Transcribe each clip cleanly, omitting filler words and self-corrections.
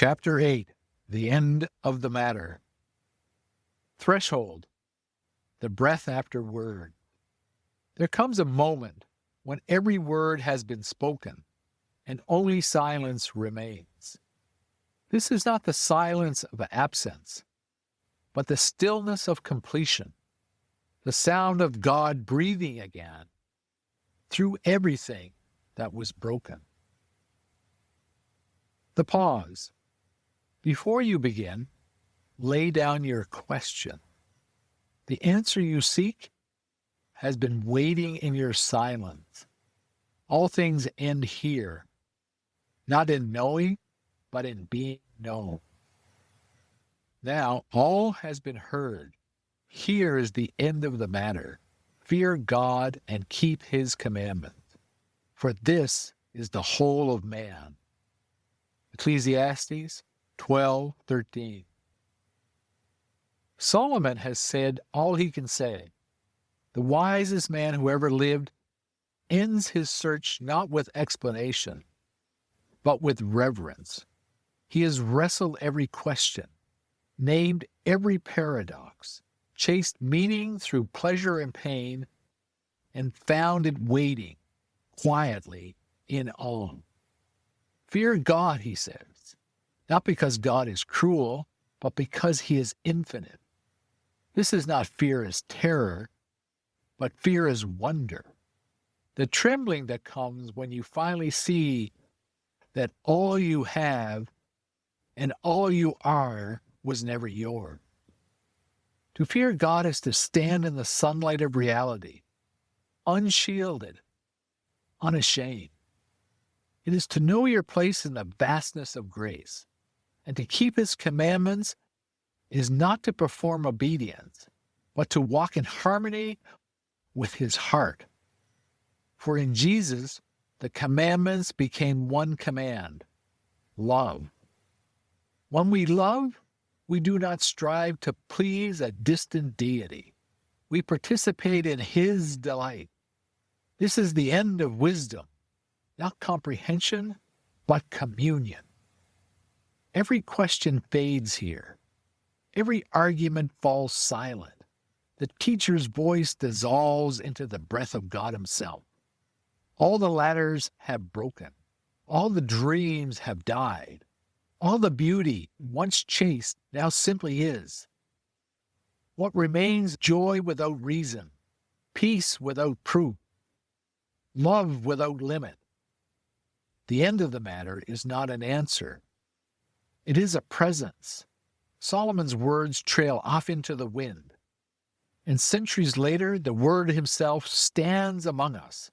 Chapter 8, The End of the Matter. Threshold, the breath after word. There comes a moment when every word has been spoken and only silence remains. This is not the silence of absence, but the stillness of completion, the sound of God breathing again through everything that was broken. The pause. Before you begin, lay down your question. The answer you seek has been waiting in your silence. All things end here, not in knowing, but in being known. Now all has been heard. Here is the end of the matter. Fear God and keep his commandments, for this is the whole of man. Ecclesiastes 12:13. Solomon has said all he can say. The wisest man who ever lived ends his search not with explanation, but with reverence. He has wrestled every question, named every paradox, chased meaning through pleasure and pain, and found it waiting quietly in awe. Fear God, he says, not because God is cruel, but because he is infinite. This is not fear as terror, but fear as wonder. The trembling that comes when you finally see that all you have and all you are was never yours. To fear God is to stand in the sunlight of reality, unshielded, unashamed. It is to know your place in the vastness of grace, and to keep his commandments is not to perform obedience, but to walk in harmony with his heart. For in Jesus, the commandments became one command: love. When we love, we do not strive to please a distant deity. We participate in his delight. This is the end of wisdom, not comprehension, but communion. Every question fades here. Every argument falls silent. The teacher's voice dissolves into the breath of God himself. All the ladders have broken. All the dreams have died. All the beauty, once chased, now simply is. What remains? Joy without reason, peace without proof, love without limit. The end of the matter is not an answer. It is a presence. Solomon's words trail off into the wind. And centuries later, the Word himself stands among us,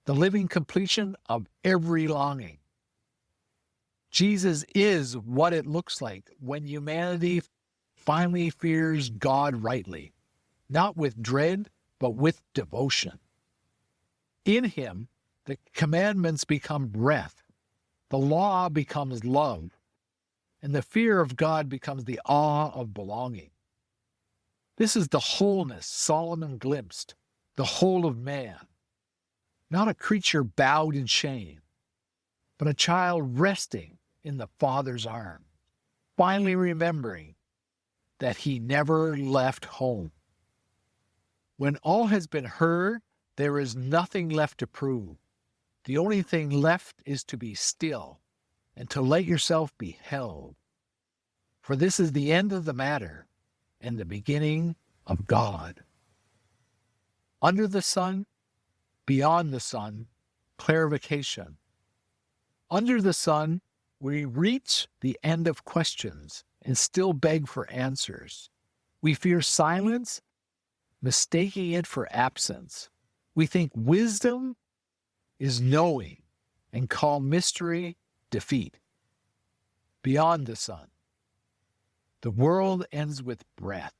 the living completion of every longing. Jesus is what it looks like when humanity finally fears God rightly, not with dread, but with devotion. In him, the commandments become breath, the law becomes love, and the fear of God becomes the awe of belonging. This is the wholeness Solomon glimpsed, the whole of man. Not a creature bowed in shame, but a child resting in the Father's arms, finally remembering that he never left home. When all has been heard, there is nothing left to prove. The only thing left is to be still and to let yourself be held. For this is the end of the matter and the beginning of God. Under the sun, beyond the sun, clarification. Under the sun, we reach the end of questions and still beg for answers. We fear silence, mistaking it for absence. We think wisdom is knowing and call mystery defeat. Beyond the sun, the world ends with breath,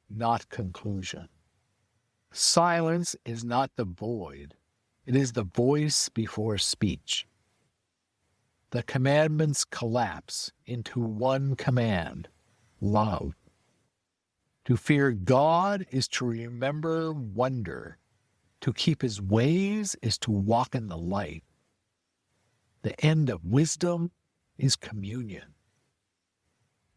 not conclusion. Silence is not the void. It is the voice before speech. The commandments collapse into one command: love. To fear God is to remember wonder. To keep his ways is to walk in the light. The end of wisdom is communion.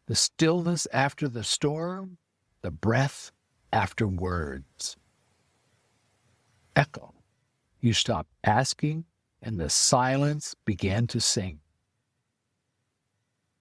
the stillness after the storm, the breath after words. Echo. You stopped asking, and the silence began to sing.